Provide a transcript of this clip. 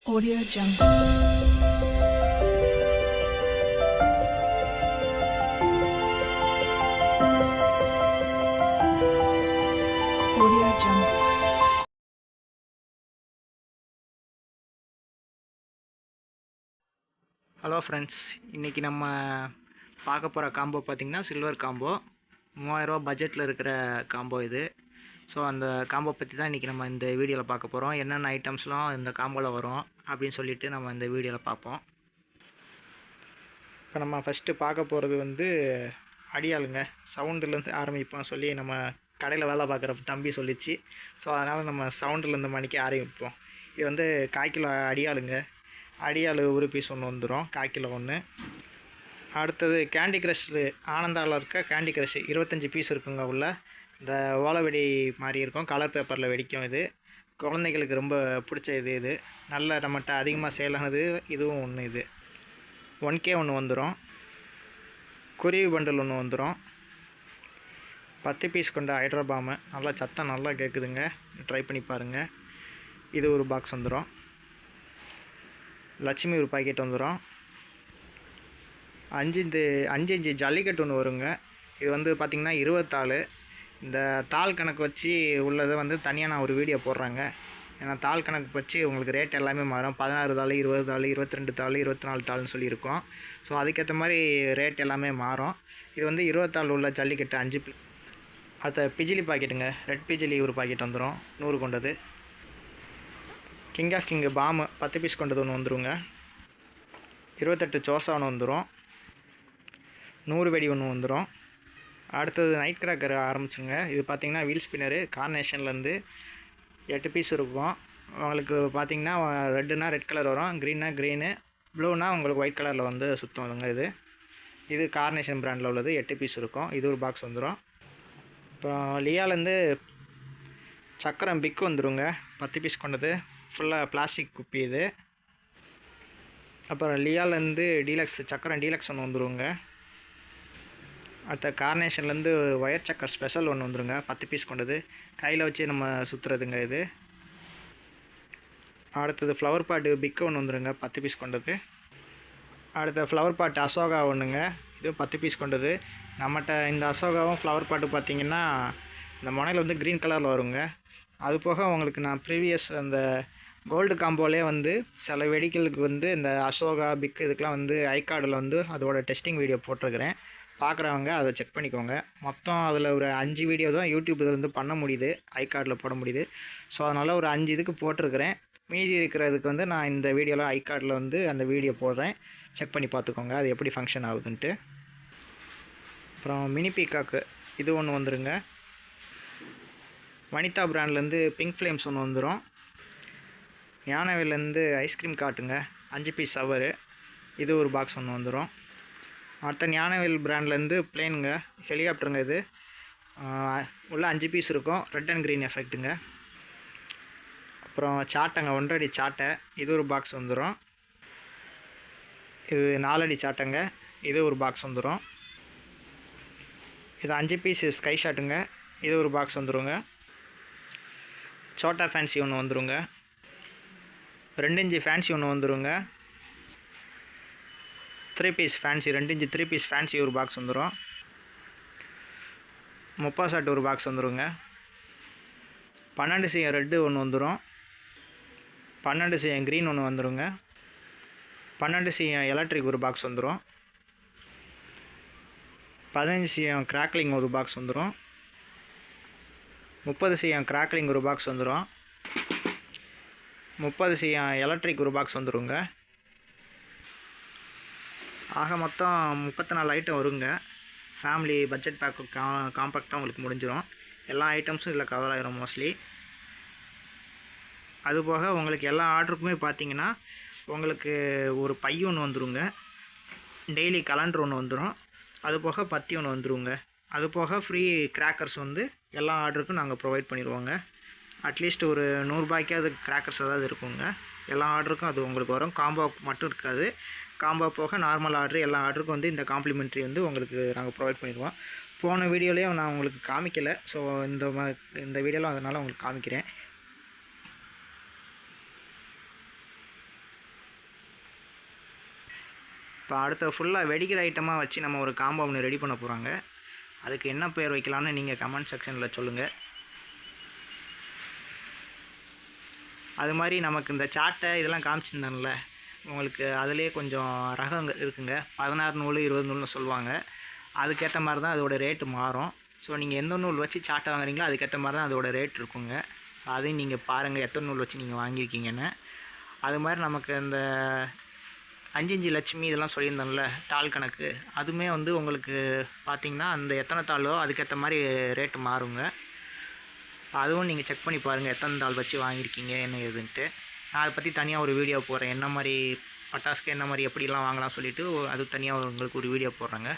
Audio Jungle. Audio Jungle. Hello friends, இன்றைக்கி நம்ம பார்க்க போகிற காம்போ பார்த்திங்கன்னா சில்வர் காம்போ. 3000 பட்ஜெட்டில் இருக்கிற காம்போ இது. ஸோ அந்த காம்போ பற்றி தான் இன்றைக்கி நம்ம இந்த வீடியோவில் பார்க்க போகிறோம். என்னென்ன ஐட்டம்ஸ்லாம் இந்த காம்போவில் வரும் அப்படின்னு சொல்லிட்டு நம்ம இந்த வீடியோவில் பார்ப்போம். இப்போ நம்ம ஃபஸ்ட்டு பார்க்க போகிறது வந்து அடியாளுங்க. சவுண்டுலேருந்து ஆரம்பிப்போம் சொல்லி நம்ம கடையில் வேலை பார்க்குற தம்பி சொல்லிச்சு. ஸோ அதனால் நம்ம சவுண்டுலேருந்து மணிக்கு ஆரம்பிப்போம். இது வந்து 1/4 கிலோ அடியாளுங்க. அடியாள் ஒரு பீஸ் ஒன்று வந்துடும், 1/4 கிலோ ஒன்று. அடுத்தது கேண்டி க்ரஷ், ஆனந்தாவில் இருக்க கேண்டி க்ரஷ் 25 பீஸ் இருக்குங்க. உள்ள இந்த ஓலைவெடி மாதிரி இருக்கும், கலர் பேப்பரில் வெடிக்கும். இது குழந்தைகளுக்கு ரொம்ப பிடிச்ச இது நல்ல நம்மகிட்ட அதிகமாக சேலானது. இதுவும் ஒன்று. இது 1K ஒன்று வந்துடும். குருவி பண்டல் ஒன்று வந்துடும். 10 பீஸ் கொண்ட ஹைட்ரோபாமு, நல்லா சத்தம் நல்லா கேட்குதுங்க, ட்ரை பண்ணி பாருங்கள். இது ஒரு பாக்ஸ் வந்துடும். லட்சுமி ஒரு பாக்கெட் வந்துடும். 5 ஜல்லிக்கட்டு ஒன்று வருங்க. இது வந்து பார்த்திங்கன்னா 20 தாள். இந்த தாள் கணக்கு வச்சு உள்ளதை வந்து தனியாக நான் ஒரு வீடியோ போடுறேங்க. ஏன்னா தாள் கணக்கு வச்சு உங்களுக்கு ரேட் எல்லாமே மாறும். 16 தாள், 20 தாள், 22 தாள், 24 தாள்னு சொல்லியிருக்கோம். ஸோ அதுக்கேற்ற மாதிரி ரேட் எல்லாமே மாறும். இது வந்து 20 தாள் உள்ள ஜல்லிக்கட்டு 5. அடுத்த பிஜிலி பாக்கெட்டுங்க. ரெட் பிஜிலி ஒரு பாக்கெட் வந்துடும், 100 கொண்டது. கிங் ஆஃப் கிங்கு பாமு 10 பீஸ் கொண்டது ஒன்று வந்துடுங்க. 28 சோசா ஒன்று வந்துடும். 100 வெடி ஒன்று வந்துடும். அடுத்தது நைட் கிராக்கர் ஆரம்பிச்சுங்க. இது பார்த்திங்கன்னா வீல் ஸ்பின்னரு கார்னேஷன்லேருந்து 8 பீஸ் இருக்கும். உங்களுக்கு பார்த்திங்கன்னா ரெட்டுனா ரெட் கலர் வரும், க்ரீன்னா க்ரீனு, ப்ளூனா உங்களுக்கு ஒயிட் கலரில் வந்து சுத்தம். இது கார்னேஷன் பிராண்டில் உள்ளது. 8 பீஸ் இருக்கும். இது ஒரு பாக்ஸ் வந்துடும். அப்புறம் லியாலேருந்து சக்கரம் பிக் வந்துடுங்க, 10 பீஸ் கொண்டது, ஃபுல்லாக பிளாஸ்டிக் குப்பி இது. அப்புறம் லியாலேருந்து டீலக்ஸ் சக்கரம் டீலக்ஸ் ஒன்று வந்துடுங்க. அடுத்த கார்னேஷன்லேருந்து ஒயர் சக்கர் ஸ்பெஷல் ஒன்று வந்துடுங்க, 10 பீஸ் கொண்டது, கையில் வச்சு நம்ம சுற்றுறதுங்க இது. அடுத்தது ஃப்ளவர் பாட்டு பிக்கு ஒன்று வந்துடுங்க, 10 பீஸ் கொண்டது. அடுத்த ஃப்ளவர் பாட்டு அசோகா ஒன்றுங்க, இது 10 பீஸ் கொண்டது. நம்மகிட்ட இந்த அசோகாவும் ஃப்ளவர் பாட்டு பார்த்திங்கன்னா இந்த முனையில் வந்து க்ரீன் கலரில் வருங்க. அது போக உங்களுக்கு நான் ப்ரீவியஸ் அந்த கோல்டு காம்போலே வந்து சில வெடிகளுக்கு வந்து இந்த அசோகா பிக் இதுக்கெலாம் வந்து ஐகார்டில் வந்து அதோட டெஸ்டிங் வீடியோ போட்டிருக்கிறேன். பார்க்குறவங்க அதை செக் பண்ணிக்கோங்க. மொத்தம் அதில் ஒரு 5 வீடியோ தான் யூடியூப் இதில் வந்து பண்ண முடியுது, ஐகார்டில் போட முடியுது. ஸோ அதனால் ஒரு 5 இதுக்கு போட்டிருக்கிறேன். மீதி இருக்கிறதுக்கு வந்து நான் இந்த வீடியோவில் ஐகார்டில் வந்து அந்த வீடியோ போடுறேன், செக் பண்ணி பார்த்துக்கோங்க அது எப்படி ஃபங்க்ஷன் ஆகுதுன்ட்டு. அப்புறம் மினி பீகாக்கு இது ஒன்று வந்துடுங்க. வனிதா பிராண்ட்லேருந்து பிங்க் ஃப்ளேம்ஸ் ஒன்று வந்துடும். யானவேலேருந்து ஐஸ்கிரீம் காட்டுங்க, 5 பீஸ் சவரு, இது ஒரு பாக்ஸ் ஒன்று வந்துடும். அடுத்த ஞானவேல் பிராண்ட்லேருந்து பிளேனுங்க ஹெலிகாப்டருங்க. இது உள்ள 5 பீஸ் இருக்கும், ரெட் அண்ட் க்ரீன் எஃபெக்ட்டுங்க. அப்புறம் சாட்டைங்க, 1.5 அடி சாட்டை, இது ஒரு பாக்ஸ் வந்துடும். இது 4 அடி சாட்டைங்க, இது ஒரு பாக்ஸ் வந்துடும். இது 5 பீஸ் ஸ்கை ஷாட்டுங்க, இது ஒரு பாக்ஸ் வந்துடுங்க. சோட்டா ஃபேன்சி ஒன்று வந்துடுங்க. 2 இன்ச்சு ஃபேன்சி ஒன்று வந்துடுங்க. 3 piece fancy, 2 inch 3 piece fancy ஒரு பாக்ஸ் வந்துடும். 30 ஷாட் ஒரு பாக்ஸ் வந்துடுங்க. 12 சிஎம் ரெட்டு ஒன்று வந்துடும். 12 சிஎம் க்ரீன் ஒன்று வந்துடுங்க. 12 சிஎம் எலக்ட்ரிக் ஒரு பாக்ஸ் வந்துடும். 15 சிஎம் கிராக்லிங் ஒரு பாக்ஸ் வந்துடும். 30 சிஎம் கிராக்லிங் ஒரு பாக்ஸ் வந்துடும். 30 சிஎம் எலக்ட்ரிக் ஒரு பாக்ஸ் வந்துடுங்க. ஆக மொத்தம் 34 ஐட்டம் வருங்க. ஃபேமிலி பட்ஜெட் பேக்கு காம்பேக்டாக உங்களுக்கு முடிஞ்சிடும். எல்லா ஐட்டம்ஸும் இதில் கவர் ஆகிரும் மோஸ்ட்லி. அதுபோக உங்களுக்கு எல்லா ஆர்டருக்குமே பார்த்தீங்கன்னா உங்களுக்கு ஒரு பை ஒன்று வந்துடுங்க, டெய்லி கலண்டர் ஒன்று வந்துடும், அதுபோக பத்தி ஒன்று வந்துடுங்க. அதுபோக ஃப்ரீ கிராக்கர்ஸ் வந்து எல்லா ஆர்டருக்கும் நாங்கள் ப்ரொவைட் பண்ணிடுவோங்க. அட்லீஸ்ட் ஒரு 100 ரூபாய்க்காவது கிராக்கர்ஸ் ஏதாவது இருக்குங்க. எல்லா ஆர்டருக்கும் அது உங்களுக்கு வரும், காம்போ மட்டும் இருக்காது. காம்போ போக நார்மல் ஆர்டர் எல்லா ஆர்டருக்கும் வந்து இந்த காம்ப்ளிமெண்ட்ரி வந்து உங்களுக்கு நாங்கள் ப்ரொவைட் பண்ணிடுவோம். போன வீடியோலேயும் நான் உங்களுக்கு காமிக்கலை, ஸோ இந்த வீடியோவில் அதனால் உங்களுக்கு காமிக்கிறேன். இப்போ அடுத்த ஃபுல்லாக வெடிக்கிற ஐட்டமாக வச்சு நம்ம ஒரு காம்போ ஒன்று ரெடி பண்ண போகிறாங்க. அதுக்கு என்ன பேர் வைக்கலாம்னு நீங்கள் கமெண்ட் செக்ஷனில் சொல்லுங்கள். அது மாதிரி நமக்கு இந்த சாட்டை இதெல்லாம் காமிச்சிருந்தேன்ல, உங்களுக்கு அதுலேயே கொஞ்சம் ரகம் இருக்குங்க. 16 நூல் 20 நூல்னு சொல்லுவாங்க. அதுக்கேற்ற மாதிரி தான் அதோடய ரேட்டு மாறும். ஸோ நீங்கள் எந்த நூல் வச்சு சாட்டை வாங்குறீங்களோ அதுக்கேற்ற மாதிரி தான் அதோடய ரேட் இருக்குங்க. ஸோ அதையும் நீங்கள் பாருங்கள் எத்தனை நூல் வச்சு நீங்கள் வாங்கியிருக்கீங்கன்னு. அது மாதிரி நமக்கு அந்த 5 லட்சுமி இதெல்லாம் சொல்லியிருந்தோம்ல தாள் கணக்கு, அதுவுமே வந்து உங்களுக்கு பார்த்திங்கன்னா அந்த எத்தனை தாளோ அதுக்கேற்ற மாதிரி ரேட்டு மாறுங்க. அதுவும் நீங்கள் செக் பண்ணி பாருங்கள் எத்தனை தாள் வச்சு வாங்கியிருக்கீங்க என்ன ஏதுன்ட்டு. நான் அதை பற்றி தனியாக ஒரு வீடியோ போடுறேன். என்ன மாதிரி பட்டாசுக்கு என்ன மாதிரி எப்படிலாம் வாங்கலாம் சொல்லிவிட்டு அது தனியாக உங்களுக்கு ஒரு வீடியோ போடுறேங்க.